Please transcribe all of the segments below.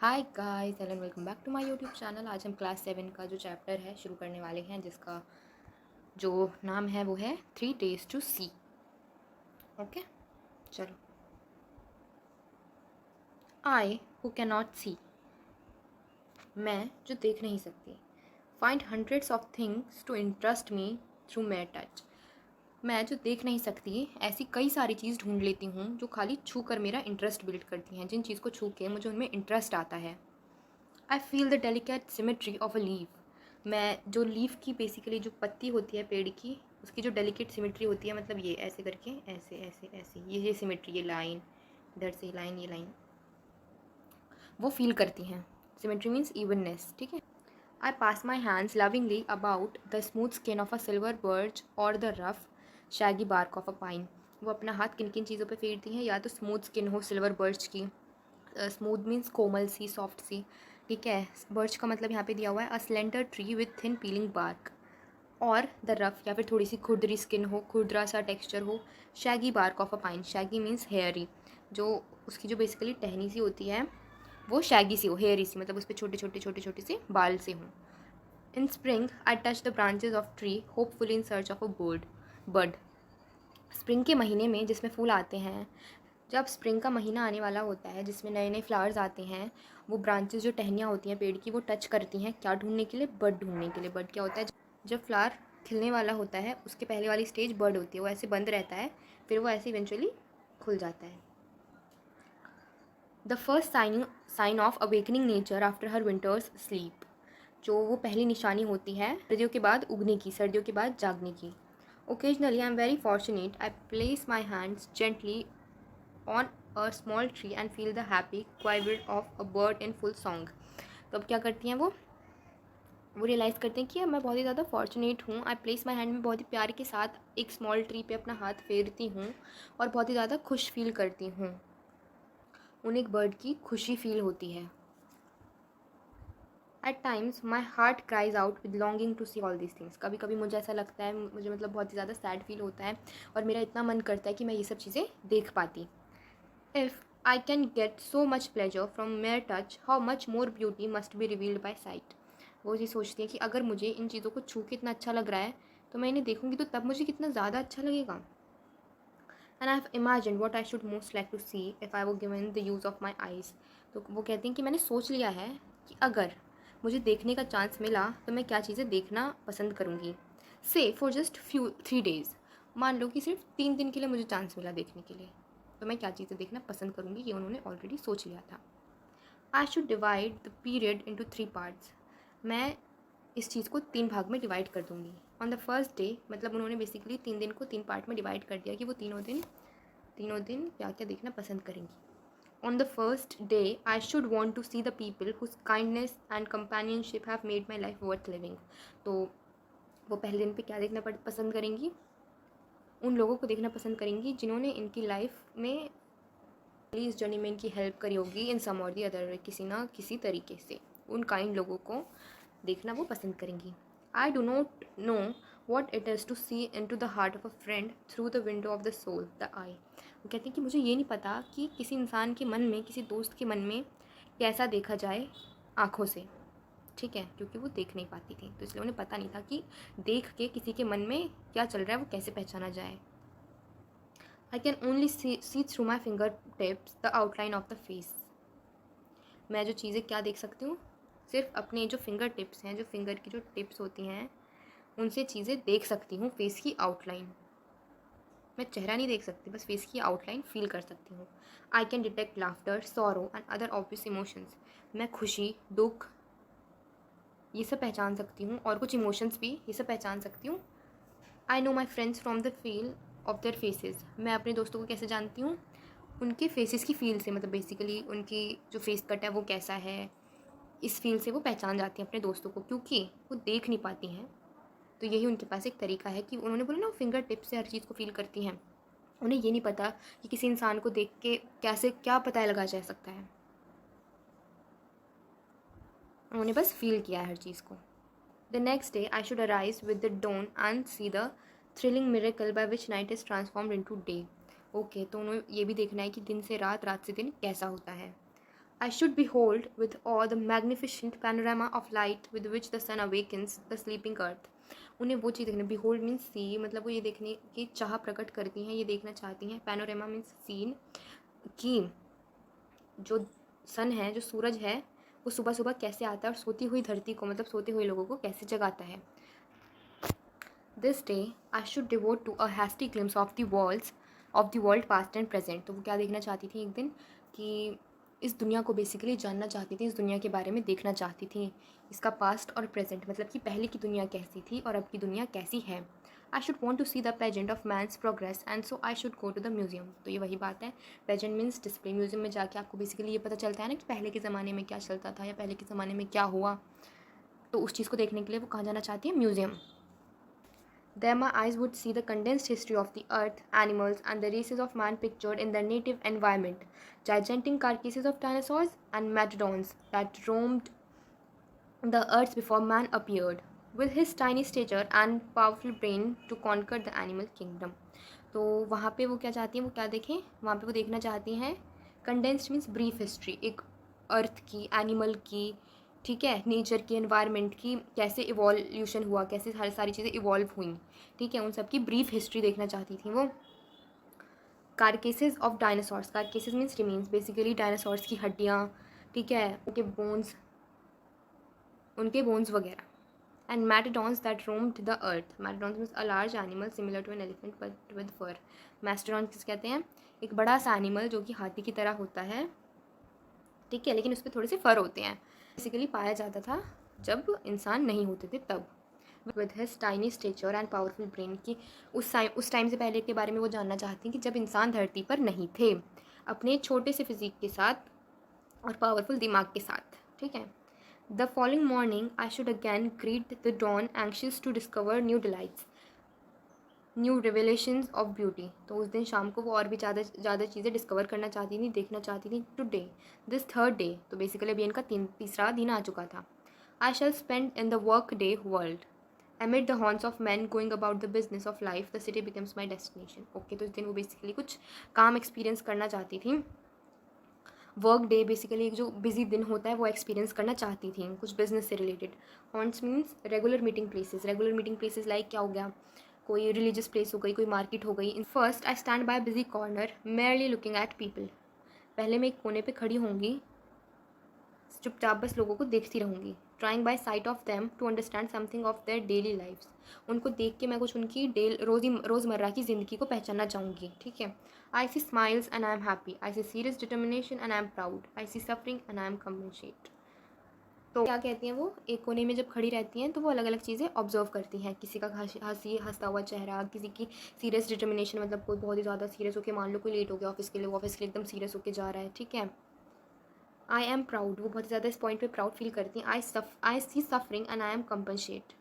Hi guys and welcome back to my YouTube channel. आज हम class 7 का जो चैप्टर है शुरू करने वाले हैं, जिसका जो नाम है वो है 3 days to see। ओके, चलो। I who can not see, मैं जो देख नहीं सकती। Find hundreds of things to interest me through mere touch, मैं जो देख नहीं सकती ऐसी कई सारी चीज़ ढूंढ लेती हूँ जो खाली छू कर मेरा इंटरेस्ट बिल्ड करती हैं। जिन चीज़ को छू के मुझे उनमें इंटरेस्ट आता है। I feel the delicate symmetry of a leaf, मैं जो लीफ की बेसिकली जो पत्ती होती है पेड़ की, उसकी जो डेलिकेट सिमेट्री होती है, मतलब ये ऐसे करके ऐसे ऐसे ऐसे ये सिमेट्री, ये लाइन इधर से लाइन, ये लाइन वो फील करती हैं। सिमेट्री मीन्स इवननेस, ठीक है। I pass my hands lovingly about the smooth skin of a silver birch और the rough shaggy bark of a pine, वो अपना हाथ किन किन चीज़ों पे फेरती हैं, या तो स्मूथ स्किन हो सिल्वर बर्च की, स्मूथ मीन्स कोमल सी, सॉफ्ट सी, ठीक है। बर्च का मतलब यहाँ पे दिया हुआ है a slender tree with thin peeling bark, और द रफ या फिर थोड़ी सी खुरदरी स्किन हो, खुरदरा सा टेक्सचर हो, shaggy bark of a pine, shaggy means hairy, जो उसकी जो बेसिकली टहनी सी होती है वो शैगी सी हो, हेयरी सी, मतलब उस पर छोटे छोटे छोटे छोटे से बाल से हों। इन spring I touch the branches of tree hopefully in search of a bird, spring के महीने में जिसमें फूल आते हैं, जब स्प्रिंग का महीना आने वाला होता है जिसमें नए नए फ्लावर्स आते हैं, वो ब्रांचेस जो टहनियाँ होती हैं पेड़ की वो टच करती हैं, क्या ढूंढने के लिए, बर्ड ढूंढने के लिए। बर्ड क्या होता है, जब फ्लावर खिलने वाला होता है उसके पहले वाली स्टेज बर्ड होती है, वो ऐसे बंद रहता है, फिर वो ऐसे इवेंचुअली खुल जाता है। The first sign of awakening nature after her winter's sleep, जो वो पहली निशानी होती है सर्दियों के बाद उगने की, सर्दियों के बाद जागने की। Occasionally I am very fortunate, I place my hands gently on a small tree and feel the happy quiver of a bird in full song। तो अब क्या करती हैं वो रियलाइज़ करते हैं कि मैं बहुत ही ज़्यादा फॉर्चुनेट हूँ। आई प्लेस माई हैंड में बहुत ही प्यार के साथ एक स्मॉल ट्री पे अपना हाथ फेरती हूँ और बहुत ही ज़्यादा खुश फील करती हूँ। उन्हें एक बर्ड की खुशी फील होती है। At times my heart cries out with longing to see all these things, कभी कभी मुझे ऐसा लगता है, मुझे मतलब बहुत ही ज़्यादा सैड फील होता है और मेरा इतना मन करता है कि मैं ये सब चीज़ें देख पाती। If I can get so much pleasure from mere touch, how much more beauty must be revealed by sight। वो ये सोचती है कि अगर मुझे इन चीज़ों को छू के इतना अच्छा लग रहा है तो मैं इन्हें देखूंगी तो तब मुझे कितना ज़्यादा अच्छा लगेगा। And I have imagined what I should most like to see if I were given the use of my eyes। तो वो कहती हैं कि मैंने सोच लिया है कि अगर मुझे देखने का चांस मिला तो मैं क्या चीज़ें देखना पसंद करूँगी। से फॉर जस्ट फ्यू 3 days, मान लो कि सिर्फ 3 दिन के लिए मुझे चांस मिला देखने के लिए, तो मैं क्या चीज़ें देखना पसंद करूँगी, ये उन्होंने ऑलरेडी सोच लिया था। I should divide the period into 3 parts, मैं इस चीज़ को 3 भाग में डिवाइड कर दूँगी। ऑन द फर्स्ट डे, मतलब उन्होंने बेसिकली 3 दिन को 3 पार्ट में डिवाइड कर दिया कि वो तीनों दिन क्या क्या देखना पसंद करेंगी। On the first day I should want to see the people whose kindness and companionship have made my life worth living. तो वो पहले दिन पे क्या देखना पसंद करेंगी, उन लोगों को देखना पसंद करेंगी जिन्होंने इनकी लाइफ में इस जर्नी में इनकी हेल्प करी होगी इन सम और दी अदर, किसी ना किसी तरीके से उन काइंड लोगों को देखना वो पसंद करेंगी। I do not know what it is to see into the heart of a friend through the window of the soul the eye. वो कहते हैं कि मुझे ये नहीं पता कि किसी इंसान के मन में, किसी दोस्त के मन में कैसा देखा जाए आँखों से, ठीक है, क्योंकि वो देख नहीं पाती थी तो इसलिए उन्हें पता नहीं था कि देख के किसी के मन में क्या चल रहा है वो कैसे पहचाना जाए। I can only see through my fingertips the outline of the face। मैं जो चीज़ें क्या देख सकती हूँ, सिर्फ अपने जो फिंगर टिप्स हैं, जो फिंगर की जो टिप्स होती हैं उनसे चीज़ें देख सकती हूँ, फेस की आउटलाइन। मैं चेहरा नहीं देख सकती, बस फेस की आउटलाइन फील कर सकती हूँ। I can detect laughter, sorrow and other obvious emotions, मैं खुशी, दुख ये सब पहचान सकती हूँ और कुछ इमोशंस भी ये सब पहचान सकती हूँ। I know my friends from the feel of their faces, मैं अपने दोस्तों को कैसे जानती हूँ, उनके फेसेस की फील से, मतलब बेसिकली उनकी जो फेस कट है वो कैसा है, इस फील से वो पहचान जाती हैं अपने दोस्तों को, क्योंकि वो देख नहीं पाती हैं। तो यही उनके पास एक तरीका है कि उन्होंने बोला ना फिंगर टिप से हर चीज़ को फील करती हैं। उन्हें ये नहीं पता कि किसी इंसान को देख के कैसे क्या पता लगा जा सकता है, उन्होंने बस फील किया है हर चीज़ को। The next day I should arise with the dawn and see the thrilling miracle by which night is transformed into day. Okay, तो उन्हें ये भी देखना है कि दिन से रात, रात से दिन कैसा होता है। I should behold with awe the magnificent panorama of light with which the sun awakens the sleeping earth. उन्हें वो चीज़ देखना, behold मीन्स सी, मतलब वो ये देखने की चाह प्रकट करती हैं, ये देखना चाहती हैं. पैनोरामा मीन्स सीन, कि जो सन है, जो सूरज है, वो सुबह सुबह कैसे आता है और सोती हुई धरती को, मतलब सोते हुए लोगों को कैसे जगाता है. This day I should devote to a hasty glimpse of the world past and present. तो वो क्या देखना चाहती थी एक दिन, कि इस दुनिया को बेसिकली जानना चाहती थी, इस दुनिया के बारे में देखना चाहती थी, इसका पास्ट और प्रेजेंट, मतलब कि पहले की दुनिया कैसी थी और अब की दुनिया कैसी है. I should want to see the pageant of man's progress and so I should go to the museum. तो ये वही बात है, पेजेंट मीन्स डिस्प्ले. म्यूजियम में जाके आपको बेसिकली ये पता चलता है ना कि पहले के ज़माने में क्या चलता था या पहले के ज़माने में क्या हुआ. तो उस चीज़ को देखने के लिए वो कहाँ जाना चाहती है, museum. There my eyes would see the condensed history of the earth, animals, and the races of man pictured in their native environment, gigantic carcasses of dinosaurs and mastodons that roamed the earth before man appeared, with his tiny stature and powerful brain to conquer the animal kingdom. तो वहाँ पे वो क्या चाहती हैं, वो क्या देखें, वहाँ पे वो देखना चाहती हैं कंडेंस्ड मीन्स ब्रीफ हिस्ट्री, एक अर्थ की, एनिमल की, ठीक है, नेचर की, एनवायरनमेंट की, कैसे इवोल्यूशन हुआ, कैसे सारी चीज़ें इवॉल्व हुई, ठीक है, उन सब की ब्रीफ हिस्ट्री देखना चाहती थी वो. Carcasses of dinosaurs, carcasses means remains, basically dinosaurs की हड्डियाँ, ठीक है, उनके बोन्स वगैरह. And mastodons that roamed the earth. Mastodons means a large animal similar to an elephant but with fur. Mastodon किस कहते हैं, एक बड़ा सा एनिमल जो कि हाथी की तरह होता है, ठीक है, लेकिन उस पर थोड़े से फर होते हैं. बेसिकली पाया जाता था जब इंसान नहीं होते थे तब. With his tiny stature and powerful brain, की उस टाइम से पहले के बारे में वो जानना चाहती हैं कि जब इंसान धरती पर नहीं थे, अपने छोटे से फिजिक के साथ और पावरफुल दिमाग के साथ, ठीक है. The following morning I should again greet the dawn anxious to discover new delights, new revelations of beauty. तो उस दिन शाम को वो और भी ज़्यादा चीज़ें डिस्कवर करना चाहती थी, देखना चाहती थी. टुडे दिस थर्ड डे, तो बेसिकली अभी इनका तीसरा दिन आ चुका था. I shall spend in the work day world amid the haunts of men going about the business of life, the city becomes my destination. Okay, तो इस दिन वो बेसिकली कुछ काम एक्सपीरियंस करना चाहती थी. वर्क डे बेसिकली एक जो बिजी दिन होता है वो एक्सपीरियंस करना चाहती थी, कुछ बिजनेस से related. Haunts means regular meeting places. Regular meeting places like क्या हो गया, कोई रिलीजियस प्लेस हो गई, कोई मार्केट हो गई. In first I stand by busy corner merely looking at people. पहले मैं एक कोने पे खड़ी होंगी, चुपचाप बस लोगों को देखती रहूँगी. Trying by sight of them to understand something of their daily lives. उनको देख के मैं कुछ उनकी रोज़मर्रा की ज़िंदगी को पहचानना चाहूँगी, ठीक है. I see smiles and I am happy. I see serious determination and I am proud. I see suffering and I am compensate. तो क्या कहती हैं वो, एक कोने में जब खड़ी रहती हैं तो वो अलग अलग चीज़ें ऑब्जर्व करती हैं. किसी का हंसता हुआ चेहरा, किसी की सीरियस डिटर्मिनेशन, मतलब कोई बहुत ही ज़्यादा सीरियस होकर, मान लो कोई लेट हो गया ऑफिस के लिए, वो ऑफिस के लिए एकदम सीरियस होकर जा रहा है, ठीक है. आई एम प्राउड, वो बहुत ज़्यादा इस पॉइंट पे प्राउड फील करती हैं. I see suffering and I am compassionate.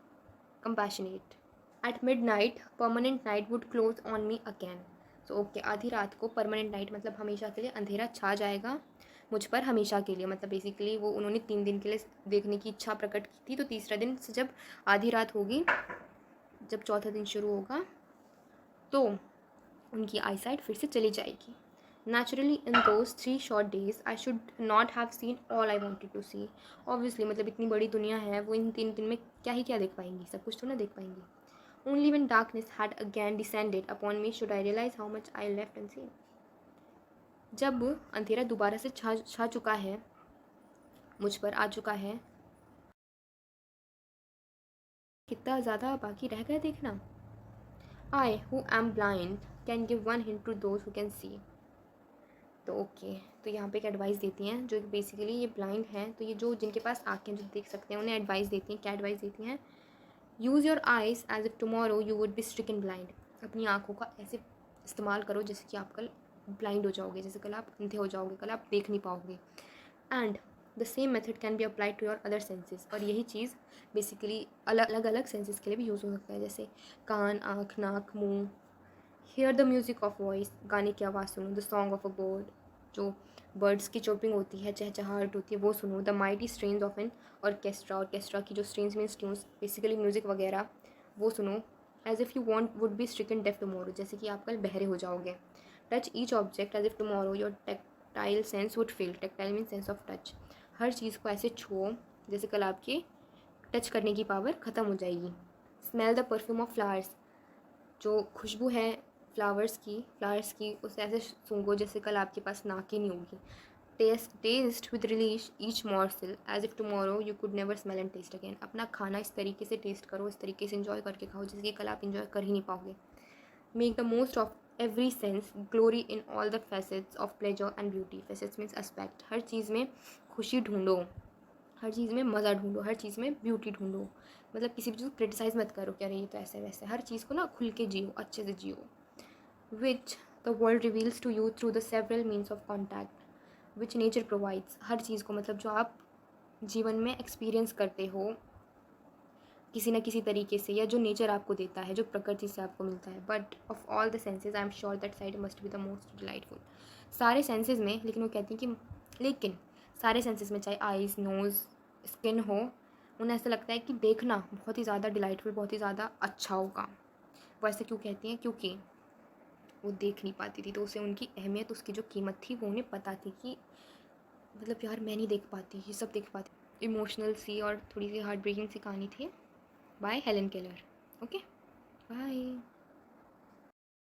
At midnight permanent night would close on me again. So okay, आधी रात को परमानेंट नाइट मतलब हमेशा के लिए अंधेरा छा जाएगा मुझ पर, हमेशा के लिए, मतलब बेसिकली वो उन्होंने 3 दिन के लिए देखने की इच्छा प्रकट की थी. तो तीसरा दिन से जब आधी रात होगी, जब चौथा दिन शुरू होगा, तो उनकी आईसाइट फिर से चली जाएगी. Naturally, in those 3 short days, I should not have seen all I wanted to see. Obviously, मतलब इतनी बड़ी दुनिया है, वो इन 3 दिन में क्या देख पाएंगी, सब कुछ तो ना देख पाएंगी. Only when darkness had again descended upon me should I realize how much I left unseen. जब अंधेरा दोबारा से छा चुका है, मुझ पर आ चुका है, कितना ज़्यादा बाकी रह गया देखना. I, who am blind, can give one hint to those who can see. तो ओके, तो यहाँ पे एक एडवाइस देती हैं, जो बेसिकली ये ब्लाइंड हैं, तो ये जो जिनके पास आँखें जो देख सकते हैं उन्हें एडवाइस देती हैं. क्या एडवाइस देती हैं, use your eyes as if tomorrow you would be stricken blind. अपनी आँखों का ऐसे इस्तेमाल करो जैसे कि आप कल ब्लाइंड हो जाओगे, जैसे कल आप अंधे हो जाओगे, कल आप देख नहीं पाओगे. And the same method can be applied to your other senses. और यही चीज़ बेसिकली अलग अलग सेंसेस के लिए भी यूज़ हो सकता है, जैसे कान, आँख, नाक, मुँह. Hear the music of voice, गाने की आवाज़ सुनो. The song of a bird, जो बर्ड्स की चोपिंग होती है, चहचहाहट होती है, वो सुनो. The mighty strains of an orchestra की जो strains means tunes, basically music वगैरह, वो सुनो. As if you want would be stricken deaf tomorrow, जैसे कि आप कल बहरे हो जाओगे. Touch each object as if tomorrow your tactile sense would fail. Tactile mean sense of touch. हर चीज़ को ऐसे छुओ जैसे कल आपकी टच करने की पावर ख़त्म हो जाएगी। Smell the perfume of flowers. जो खुशबू है फ्लावर्स की उसे ऐसे सूंघो जैसे कल आपके पास नाक ही नहीं होगी। Taste with relish each morsel as if tomorrow you could never smell and taste again. अपना खाना इस तरीके से टेस्ट करो, इस तरीके से इन्जॉय करके खाओ जैसे कि कल आप इन्जॉय कर ही नहीं पाओगे। Make the most of every sense, glory in all the facets of pleasure and beauty. Facets means aspect. हर चीज़ में खुशी ढूंढो, हर चीज़ में मज़ा ढूंढो, हर चीज़ में ब्यूटी ढूंढो। मतलब किसी भी चीज़ को क्रिटिसाइज़ मत करो कि अरे ये तो ऐसे वैसे। हर चीज़ को ना खुल के जियो, अच्छे से जियो। Which the world reveals to you through the several means of contact which nature provides. हर चीज़ को मतलब जो आप जीवन में एक्सपीरियंस करते हो किसी न किसी तरीके से, या जो नेचर आपको देता है, जो प्रकृति से आपको मिलता है। But of all the senses I am sure that side must be the most delightful. सारे सेंसेज में, लेकिन वो कहती हैं कि लेकिन सारे सेंसेज में चाहे आइज़, नोज़, स्किन हो, उन्हें ऐसा लगता है कि देखना बहुत ही ज़्यादा डिलाइटफुल, बहुत ही ज़्यादा अच्छा होगा। वो ऐसे क्यों कहती हैं? क्योंकि वो देख नहीं पाती थी, तो उसे उनकी अहमियत, उसकी जो कीमत थी वो उन्हें पता थी कि मतलब यार मैं नहीं देख पाती, ये सब देख पाती। इमोशनल सी और थोड़ी सी हार्ट ब्रेकिंग सी कहानी थी by Helen Keller. Okay, bye.